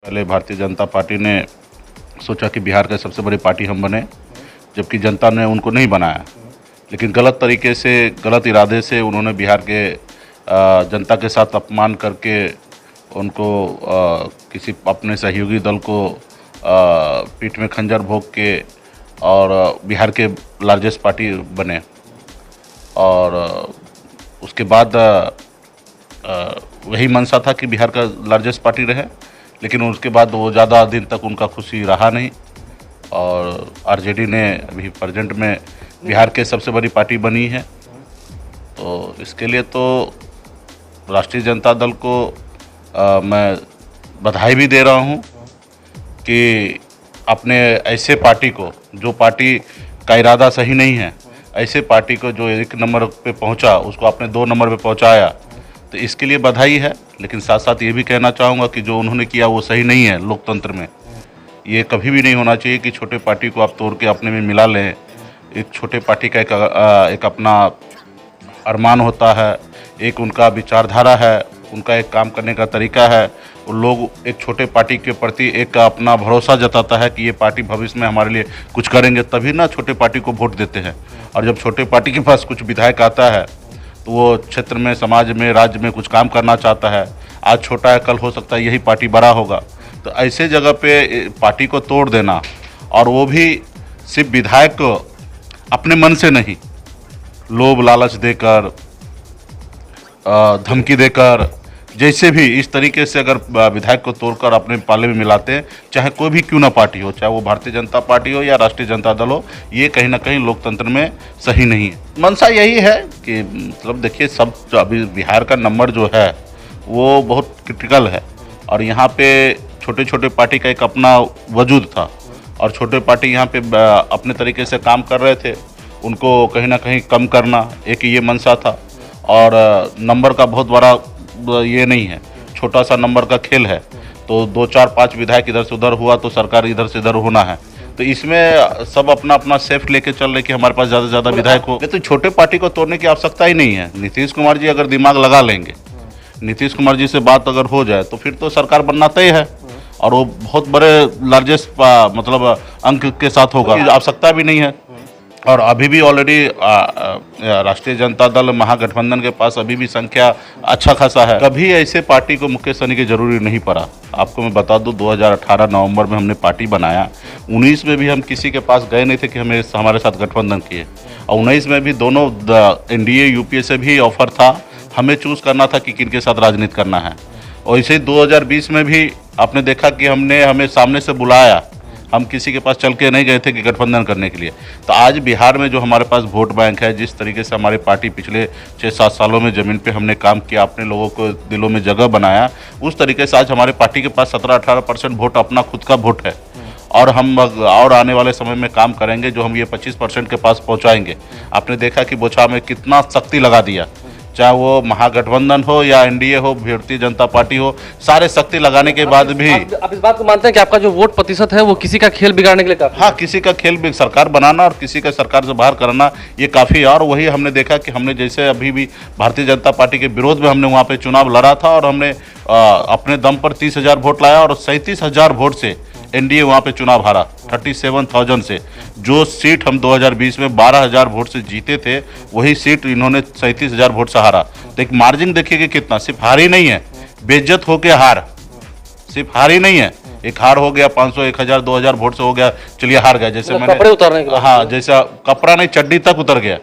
पहले भारतीय जनता पार्टी ने सोचा कि बिहार का सबसे बड़ी पार्टी हम बने, जबकि जनता ने उनको नहीं बनाया। लेकिन गलत तरीके से, गलत इरादे से उन्होंने बिहार के जनता के साथ अपमान करके उनको किसी अपने सहयोगी दल को पीठ में खंजर भोंक के और बिहार के लार्जेस्ट पार्टी बने। और उसके बाद वही मंशा था कि बिहार का लार्जेस्ट पार्टी रहे, लेकिन उसके बाद वो ज़्यादा दिन तक उनका खुशी रहा नहीं और आरजेडी ने अभी प्रेजेंट में बिहार के सबसे बड़ी पार्टी बनी है। तो इसके लिए तो राष्ट्रीय जनता दल को मैं बधाई भी दे रहा हूँ कि अपने ऐसे पार्टी को, जो पार्टी का इरादा सही नहीं है, ऐसे पार्टी को जो 1 नंबर पे पहुंचा उसको आपने 2 नंबर पे पहुंचाया, तो इसके लिए बधाई है। लेकिन साथ साथ ये भी कहना चाहूँगा कि जो उन्होंने किया वो सही नहीं है। लोकतंत्र में ये कभी भी नहीं होना चाहिए कि छोटे पार्टी को आप तोड़ के अपने में मिला लें। एक छोटे पार्टी का एक अपना अरमान होता है, एक उनका विचारधारा है, उनका एक काम करने का तरीका है। वो लोग एक छोटे पार्टी के प्रति एक अपना भरोसा जताता है कि ये पार्टी भविष्य में हमारे लिए कुछ करेंगे, तभी ना छोटे पार्टी को वोट देते हैं। और जब छोटे पार्टी के पास कुछ विधायक आता है तो वो क्षेत्र में, समाज में, राज्य में कुछ काम करना चाहता है। आज छोटा है, कल हो सकता है यही पार्टी बड़ा होगा। तो ऐसे जगह पे पार्टी को तोड़ देना, और वो भी सिर्फ विधायक को अपने मन से नहीं, लोभ लालच देकर, धमकी देकर, जैसे भी इस तरीके से अगर विधायक को तोड़कर अपने पाले में मिलाते हैं, चाहे कोई भी क्यों ना पार्टी हो, चाहे वो भारतीय जनता पार्टी हो या राष्ट्रीय जनता दल हो, ये कहीं ना कहीं लोकतंत्र में सही नहीं है। मंशा यही है कि मतलब देखिए, सब अभी बिहार का नंबर जो है वो बहुत क्रिटिकल है और यहाँ पे छोटे छोटे पार्टी का एक अपना वजूद था और छोटे पार्टी यहाँ पे अपने तरीके से काम कर रहे थे। उनको कहीं ना कहीं कम करना एक ये मंशा था। और नंबर का बहुत बड़ा ये नहीं है, छोटा सा नंबर का खेल है। तो 2, 4, 5 विधायक इधर से उधर हुआ तो सरकार इधर से इधर होना है। तो इसमें सब अपना अपना सेफ लेके चल रहे कि हमारे पास ज़्यादा से ज़्यादा विधायक हो। तो छोटे पार्टी को तोड़ने की आवश्यकता ही नहीं है। नीतीश कुमार जी अगर दिमाग लगा लेंगे, नीतीश कुमार जी से बात अगर हो जाए तो फिर तो सरकार बनना तय है और वो बहुत बड़े लार्जेस्ट मतलब अंक के साथ होगा। आवश्यकता भी नहीं है। और अभी भी ऑलरेडी राष्ट्रीय जनता दल महागठबंधन के पास अभी भी संख्या अच्छा खासा है। कभी ऐसे पार्टी को मुकेश सहनी की जरूरी नहीं पड़ा। आपको मैं बता दूं, 2018 नवंबर में हमने पार्टी बनाया। 19 में भी हम किसी के पास गए नहीं थे कि हमें हमारे साथ गठबंधन किए, और 19 में भी दोनों एनडीए यूपीए से भी ऑफर था। हमें चूज़ करना था कि किनके साथ राजनीति करना है। और इसे 2020 में भी आपने देखा कि हमें सामने से बुलाया, हम किसी के पास चल के नहीं गए थे कि गठबंधन करने के लिए। तो आज बिहार में जो हमारे पास वोट बैंक है, जिस तरीके से हमारी पार्टी पिछले 6-7 सालों में ज़मीन पे हमने काम किया, अपने लोगों को दिलों में जगह बनाया, उस तरीके से आज हमारे पार्टी के पास 17-18% वोट अपना खुद का वोट है। और हम और आने वाले समय में काम करेंगे जो हम ये 25% के पास पहुँचाएँगे। आपने देखा कि बोछा में कितना शक्ति लगा दिया, चाहे वो महागठबंधन हो या एनडीए हो, भारतीय जनता पार्टी हो, सारे शक्ति लगाने के बाद भी आप इस बात को मानते हैं कि आपका जो वोट प्रतिशत है वो किसी का खेल बिगाड़ने के लिए काफी? हाँ, किसी का खेल भी सरकार बनाना और किसी का सरकार से बाहर करना, ये काफ़ी है। और वही हमने देखा कि हमने जैसे अभी भी भारतीय जनता पार्टी के विरोध में हमने वहाँ पे चुनाव लड़ा था और हमने अपने दम पर 30,000 वोट लाया और 37,000 वोट से एनडीए वहाँ पे चुनाव हारा, 37,000 से। जो सीट हम 2020 में 12,000 वोट से जीते थे, वही सीट इन्होंने 37,000 वोट से हारा। तो एक मार्जिन देखिए कि कितना, सिर्फ हार ही नहीं है, बेइज्जत होके हार, सिर्फ हार ही नहीं है, एक हार हो गया 500, 1,000, 2,000 वोट से हो गया, चलिए हार गया। जैसे मैंने कपड़े उतारने के बाद, हाँ, जैसा कपड़ा नहीं चड्डी तक उतर गया।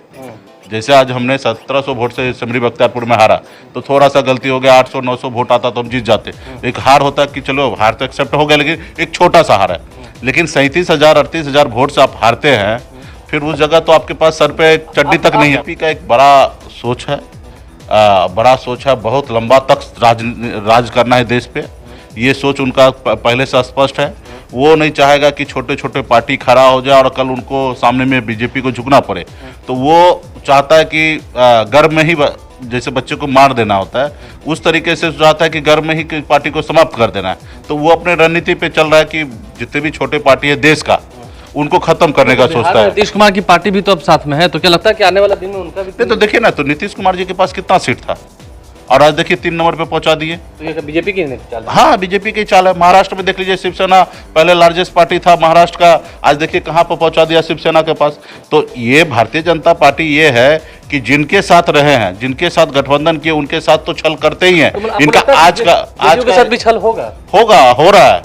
जैसे आज हमने 1700 वोट से सिमरी बख्तियारपुर में हारा, तो थोड़ा सा गलती हो गया, 800-900 वोट आता तो हम जीत जाते। एक हार होता कि चलो हार तो एक्सेप्ट हो गया, लेकिन एक छोटा सा हार है। लेकिन 37,000, 38,000 वोट से आप हारते हैं, फिर उस जगह तो आपके पास सर पे चड्डी तक नहीं है। बीजेपी का एक बड़ा सोच है, बहुत लंबा तक राज करना है देश पे। ये सोच उनका पहले से स्पष्ट है। वो नहीं चाहेगा कि छोटे छोटे पार्टी खड़ा हो जाए और कल उनको सामने में बीजेपी को झुकना पड़े। तो वो चाहता है कि गर्भ में ही जैसे बच्चे को मार देना होता है, उस तरीके से चाहता है कि गर्भ में ही पार्टी को समाप्त कर देना है। तो वो अपने रणनीति पे चल रहा है कि जितने भी छोटे पार्टी है देश का, उनको खत्म करने का सोचता है। नीतीश कुमार की पार्टी भी तो अब साथ में है, तो क्या लगता है कि आने वाला दिन में उनका भी? तो देखिए ना, तो नीतीश कुमार जी के पास कितना सीट था, और आज देखिए 3 नंबर पे पहुंचा दिए। तो ये बीजेपी की चाल है। हाँ, बीजेपी की चाल है। महाराष्ट्र में देख लीजिए, शिवसेना पहले लार्जेस्ट पार्टी था महाराष्ट्र का, आज देखिए कहाँ पर पहुंचा दिया शिवसेना के पास। तो ये भारतीय जनता पार्टी ये है कि जिनके साथ रहे हैं, जिनके साथ गठबंधन किए, उनके साथ तो छल करते ही हैं। तो मतलब इनका आपको लगता है आज के का साथ भी छल होगा? होगा, हो रहा है,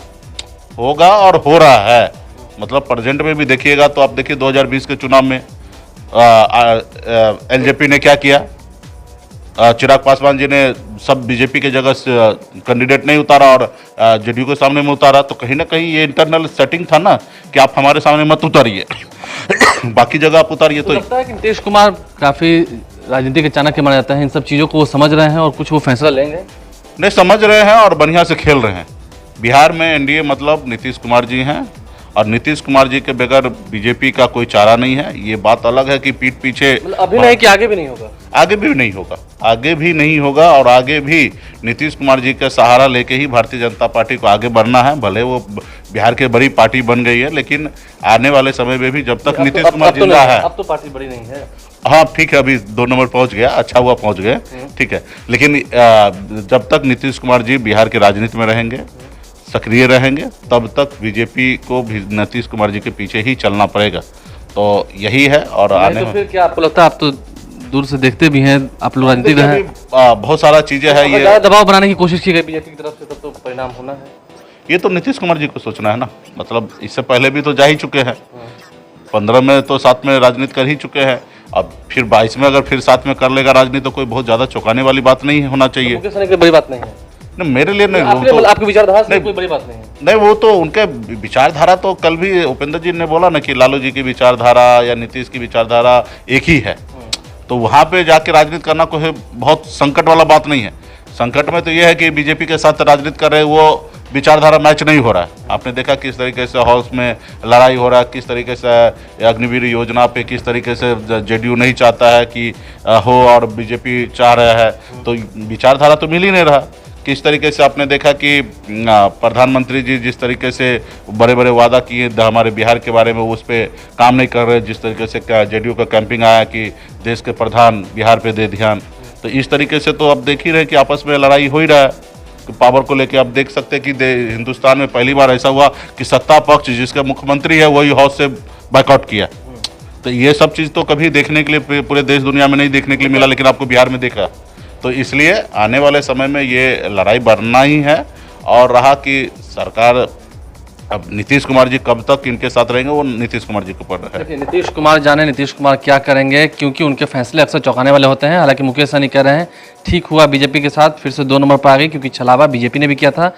होगा और हो रहा है। मतलब प्रेजेंट में भी देखिएगा तो आप देखिए 2020 के चुनाव में एलजेपी ने क्या किया। चिराग पासवान जी ने सब बीजेपी के जगह कैंडिडेट नहीं उतारा और जेडीयू के सामने में उतारा। तो कहीं ना कहीं ये इंटरनल सेटिंग था ना कि आप हमारे सामने मत उतारिए बाकी जगह आप उतारिए। तो लगता है कि नीतीश कुमार काफी राजनीति के चाणक्य माना जाता है, इन सब चीजों को वो समझ रहे हैं और कुछ वो फैसला लेंगे। नहीं, समझ रहे हैं और बढ़िया से खेल रहे हैं। बिहार में एनडीए मतलब नीतीश कुमार जी हैं और नीतीश कुमार जी के बगैर बीजेपी का कोई चारा नहीं है। ये बात अलग है कि पीठ पीछे मतलब अभी नहीं कि आगे भी नहीं होगा? आगे भी नहीं होगा, आगे भी नहीं होगा और आगे भी नीतीश कुमार जी का सहारा लेके ही भारतीय जनता पार्टी को आगे बढ़ना है। भले वो बिहार की बड़ी पार्टी बन गई है, लेकिन आने वाले समय में भी जब तक नीतीश कुमार जिंदा है। अब तो पार्टी बड़ी नहीं है। हाँ ठीक है, अभी 2 नंबर पहुंच गया, अच्छा हुआ पहुंच गए, ठीक है। लेकिन जब तक नीतीश कुमार जी बिहार की राजनीति में रहेंगे, सक्रिय रहेंगे, तब तक बीजेपी को भी नीतीश कुमार जी के पीछे ही चलना पड़ेगा। तो यही है। और आने तो फिर क्या आपको लगता है, आप तो दूर से देखते भी हैं, आप लोग राजनीतिक रहे हैं, बहुत सारा चीजें है। ये दबाव बनाने की कोशिश की गई बीजेपी की तरफ से, तब तो परिणाम होना है। ये तो नीतीश कुमार जी को सोचना है ना। मतलब इससे पहले भी तो जा ही चुके हैं, 15 में तो साथ में राजनीति कर ही चुके हैं। अब फिर 22 में अगर फिर साथ में कर लेगा राजनीति तो कोई बहुत ज्यादा चौंकाने वाली बात नहीं होना चाहिए। मुकेश सहनी की बड़ी बात नहीं है? नहीं, मेरे लिए नहीं। आपकी विचारधारा से कोई बड़ी बात नहीं है? नहीं, वो तो उनके विचारधारा तो कल भी उपेंद्र जी ने बोला ना कि लालू जी की विचारधारा या नीतीश की विचारधारा एक ही है। तो वहाँ पे जाके राजनीति करना कोई बहुत संकट वाला बात नहीं है। संकट में तो ये है कि बीजेपी के साथ राजनीति कर रहे, वो विचारधारा मैच नहीं हो रहा है। आपने देखा किस तरीके से हाउस में लड़ाई हो रहा है, किस तरीके से अग्निवीर योजना पे किस तरीके से जेडीयू नहीं चाहता है कि हो और बीजेपी चाह रहा है। तो विचारधारा तो मिल ही नहीं रहा। किस तरीके से आपने देखा कि प्रधानमंत्री जी जिस तरीके से बड़े बड़े वादा किए हमारे बिहार के बारे में, उस पर काम नहीं कर रहे। जिस तरीके से जेडीयू का कैंपिंग आया कि देश के प्रधान बिहार पे दे ध्यान, तो इस तरीके से तो अब देख ही रहे कि आपस में लड़ाई हो ही रहा है कि पावर को लेके। आप देख सकते हैं कि हिंदुस्तान में पहली बार ऐसा हुआ कि सत्ता पक्ष जिसका मुख्यमंत्री है वही हाउस से बायकॉट किया। तो ये सब चीज़ तो कभी देखने के लिए पूरे देश दुनिया में नहीं देखने के लिए मिला, लेकिन आपको बिहार में देखा। तो इसलिए आने वाले समय में ये लड़ाई बढ़ना ही है। और रहा कि सरकार, अब नीतीश कुमार जी कब तक इनके साथ रहेंगे वो नीतीश कुमार जी के ऊपर है। देखिए, नीतीश कुमार जाने नीतीश कुमार क्या करेंगे, क्योंकि उनके फैसले अक्सर चौंकाने वाले होते हैं। हालांकि मुकेश सहनी कह रहे हैं ठीक हुआ बीजेपी के साथ फिर से 2 नंबर पर आ गई, क्योंकि छलावा बीजेपी ने भी किया था।